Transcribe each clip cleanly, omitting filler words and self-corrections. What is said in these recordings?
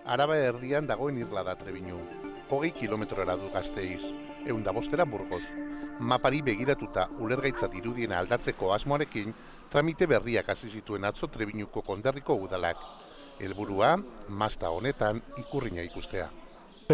Araba herrian dagoen irla da Trebiñu. 20 kilometrora du Gasteiz, 105 Burgos. Mapari begiratuta ulergaitzat irudiena aldatzeko asmoarekin, tramite berriak hasi zituen atzo Trebiñuko konderriko udalak. Helburua, mazta honetan ikurrina ikustea.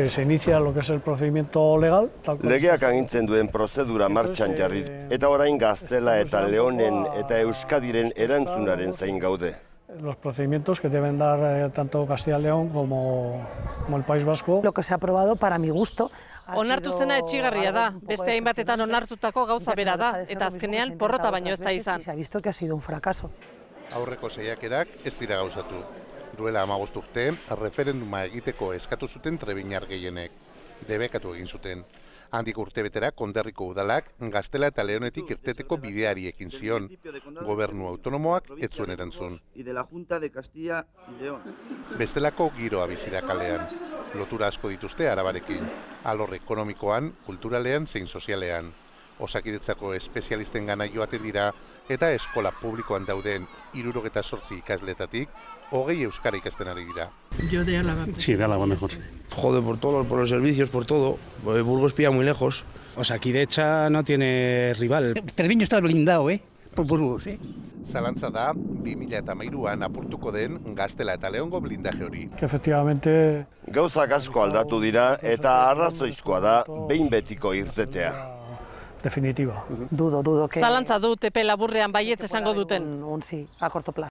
Se inicia lo que es el procedimiento legal. Legeak agintzen duen prozedura martxan jarri, eta orain Gaztela eta Leonen eta Euskadiren erantzunaren zain gaude. Los procedimientos que deben dar tanto Castilla y León como el País Vasco. Lo que se ha aprobado, para mi gusto, onartu zena etxigarria da, beste hainbatetan onartutako gauza bera da, eta azkenean porrota baino ez da izan. Se ha visto que ha sido un fracaso. Aurreko saiakerak ez dira gauzatu. Duela 15 urte, referenduma egiteko eskatu zuten trebiñar gehienek. Debekatu egin zuten. Handik urtebetera konderriko udalak Gaztela eta Leonetik irteteko bideari ekin zion. Gobernu autonomoak ez zuen erantzun. Bestelako giroa bizi da kalean. Lotura asko dituzte Arabarekin. Alor ekonomikoan, kulturalean zein sozialean. Osakidetzako espezialisten gana joate dira eta eskola publikoan dauden 78 ikasletatik 20 euskara ikasten ari dira. Yo de Álava. Sí, de Álava mejor. Joder, por todo, por los servicios, por todo. Burgos pilla muy lejos. Osakidecha no tiene rival. Treviño está blindado, por Burgos, Zalantza da, 2013an apurtuko den Gaztela eta Leongo blindaje hori. Que efectivamente... Gauzak asko aldatu dira eta arrazoizkoa da behin betiko irtetea. Definitiva. Dudo que... Zalantza du, epe laburrean baietz esango duten. Un sí, a corto plazo.